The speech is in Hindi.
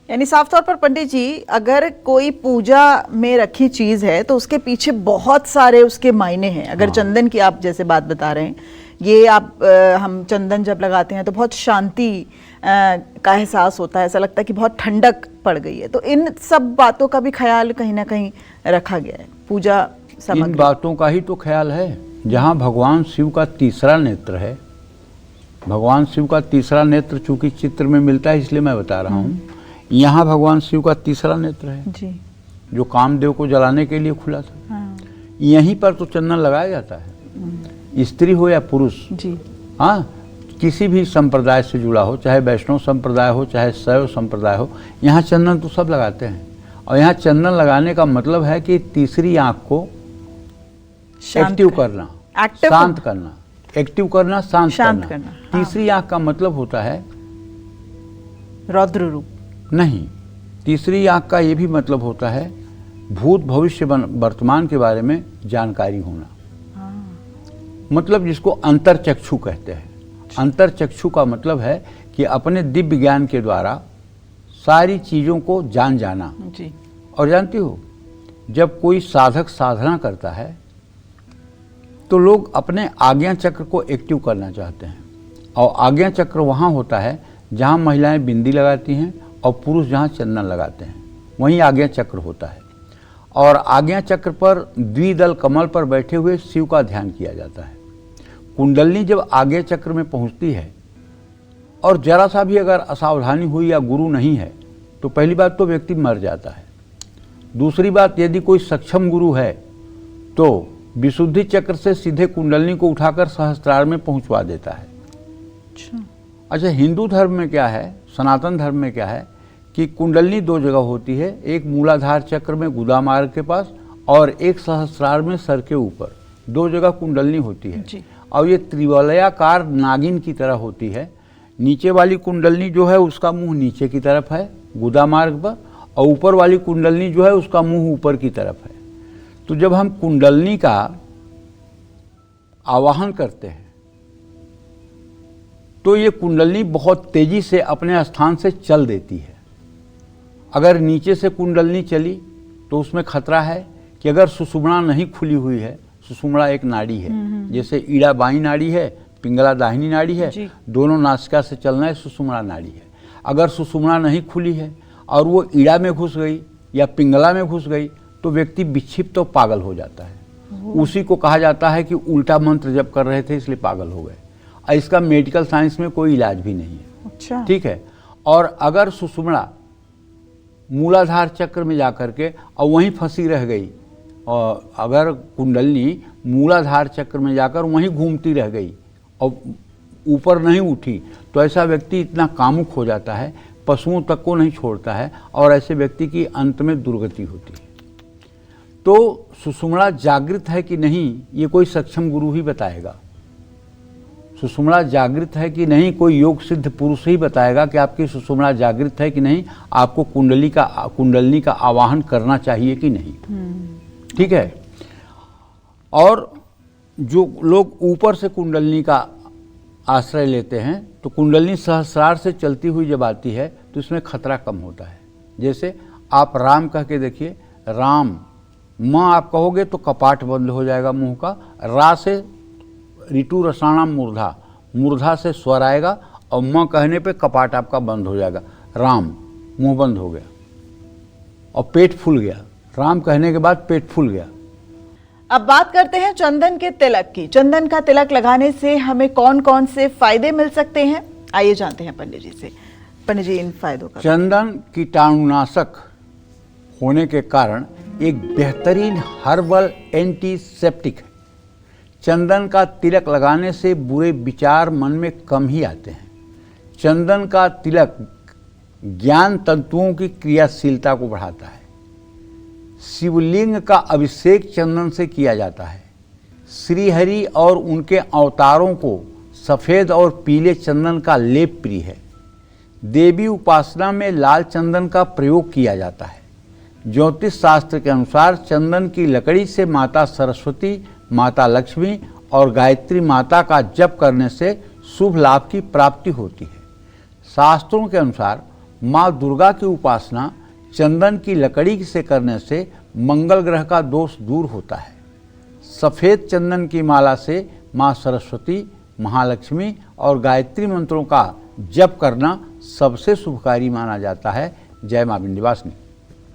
यानी साफ तौर पर पंडित जी, अगर कोई पूजा में रखी चीज है तो उसके पीछे बहुत सारे उसके मायने हैं। अगर चंदन की आप जैसे बात बता रहे हैं, ये हम चंदन जब लगाते हैं तो बहुत शांति का एहसास होता है, ऐसा लगता है कि बहुत ठंडक पड़ गई है। तो इन सब बातों का भी ख्याल कहीं ना कहीं रखा गया है पूजा सामग्री। इन बातों का ही तो ख्याल है। जहाँ भगवान शिव का तीसरा नेत्र है, भगवान शिव का तीसरा नेत्र चूंकि चित्र में मिलता है इसलिए मैं बता रहा हूँ, यहाँ भगवान शिव का तीसरा नेत्र है जी, जो कामदेव को जलाने के लिए खुला था। हाँ। यहीं पर तो चंदन लगाया जाता है, स्त्री हो या पुरुष। जी, हाँ, किसी भी संप्रदाय से जुड़ा हो, चाहे वैष्णव संप्रदाय हो चाहे शैव संप्रदाय हो, यहाँ चंदन तो सब लगाते हैं। और यहाँ चंदन लगाने का मतलब है कि तीसरी आंख को एक्टिव करना, शांत करना, एक्टिव करना, शांत करना। तीसरी आंख का मतलब होता है रौद्र रूप नहीं, तीसरी आंख का ये भी मतलब होता है भूत भविष्य वर्तमान के बारे में जानकारी होना। मतलब जिसको अंतरचक्षु कहते हैं। अंतरचक्षु का मतलब है कि अपने दिव्य ज्ञान के द्वारा सारी चीज़ों को जान जाना जी। और जानती हो, जब कोई साधक साधना करता है तो लोग अपने आज्ञा चक्र को एक्टिव करना चाहते हैं। और आज्ञा चक्र वहाँ होता है जहाँ महिलाएं बिंदी लगाती हैं और पुरुष जहाँ चंदन लगाते हैं, वहीं आज्ञा चक्र होता है। और आज्ञा चक्र पर द्विदल कमल पर बैठे हुए शिव का ध्यान किया जाता है। कुंडलनी जब आज्ञा चक्र में पहुँचती है और जरा सा भी अगर असावधानी हुई या गुरु नहीं है तो पहली बात तो व्यक्ति मर जाता है। दूसरी बात, यदि कोई सक्षम गुरु है तो विशुद्धि चक्र से सीधे कुंडलनी को उठाकर सहस्त्रार में पहुंचवा देता है। अच्छा, हिंदू धर्म में क्या है, सनातन धर्म में क्या है कि कुंडलनी दो जगह होती है, एक मूलाधार चक्र में गुदा मार्ग के पास और एक सहस्त्रार में सर के ऊपर, दो जगह कुंडलनी होती है जी। और ये त्रिवलयाकार नागिन की तरह होती है। नीचे वाली कुंडलनी जो है उसका मुंह नीचे की तरफ है गुदा मार्ग पर, और ऊपर वाली कुंडलनी जो है उसका मुंह ऊपर की तरफ है। तो जब हम कुंडलनी का आवाहन करते हैं तो ये कुंडलनी बहुत तेजी से अपने स्थान से चल देती है। अगर नीचे से कुंडलनी चली तो उसमें खतरा है कि अगर सुषुम्ना नहीं खुली हुई है, सुषुम्ना एक नाड़ी है, जैसे ईड़ा बाईं नाड़ी है, पिंगला दाहिनी नाड़ी है, दोनों नासिका से चलना है, सुषुम्ना नाड़ी है। अगर सुषुम्ना नहीं खुली है और वो ईड़ा में घुस गई या पिंगला में घुस गई तो व्यक्ति विक्षिप्त तो पागल हो जाता है। उसी को कहा जाता है कि उल्टा मंत्र जब कर रहे थे इसलिए पागल हो गए। और इसका मेडिकल साइंस में कोई इलाज भी नहीं है। अच्छा। ठीक है। और अगर सुषुम्ना मूलाधार चक्र में जाकर के और वहीं फंसी रह गई, और अगर कुंडलनी मूलाधार चक्र में जाकर वहीं घूमती रह गई और ऊपर नहीं उठी, तो ऐसा व्यक्ति इतना कामुक हो जाता है, पशुओं तक को नहीं छोड़ता है और ऐसे व्यक्ति की अंत में दुर्गति होती है। तो सुषुम्ना जागृत है कि नहीं ये कोई सक्षम गुरु ही बताएगा। सुषुम्ना जागृत है कि नहीं कोई योग सिद्ध पुरुष ही बताएगा कि आपकी सुषुम्ना जागृत है कि नहीं, आपको कुंडलनी का आवाहन करना चाहिए कि नहीं। ठीक है। और जो लोग ऊपर से कुंडलनी का आश्रय लेते हैं तो कुंडलनी सहस्रार से चलती हुई जब आती है तो इसमें खतरा कम होता है। जैसे आप राम कह के देखिए, राम माँ आप कहोगे तो कपाट बंद हो जाएगा मुंह का। रा से ऋतु रसाणाम मूर्धा, मूर्धा से स्वर आएगा और माँ कहने पे कपाट आपका बंद हो जाएगा। राम, मुंह बंद हो गया और पेट फूल गया। राम कहने के बाद पेट फूल गया। अब बात करते हैं चंदन के तिलक की। चंदन का तिलक लगाने से हमें कौन कौन से फायदे मिल सकते हैं, आइए जानते हैं पंडित जी से। पंडित जी, इन फायदों का। चंदन कीटाणुनाशक होने के कारण एक बेहतरीन हर्बल एंटीसेप्टिक है। चंदन का तिलक लगाने से बुरे विचार मन में कम ही आते हैं। चंदन का तिलक ज्ञान तंतुओं की क्रियाशीलता को बढ़ाता है। शिवलिंग का अभिषेक चंदन से किया जाता है। श्रीहरि और उनके अवतारों को सफ़ेद और पीले चंदन का लेप प्रिय है। देवी उपासना में लाल चंदन का प्रयोग किया जाता है। ज्योतिष शास्त्र के अनुसार चंदन की लकड़ी से माता सरस्वती, माता लक्ष्मी और गायत्री माता का जप करने से शुभ लाभ की प्राप्ति होती है। शास्त्रों के अनुसार माँ दुर्गा की उपासना चंदन की लकड़ी से करने से मंगल ग्रह का दोष दूर होता है। सफ़ेद चंदन की माला से माँ सरस्वती, महालक्ष्मी और गायत्री मंत्रों का जप करना सबसे शुभकारी माना जाता है। जय माँ विंध्यवासिनी।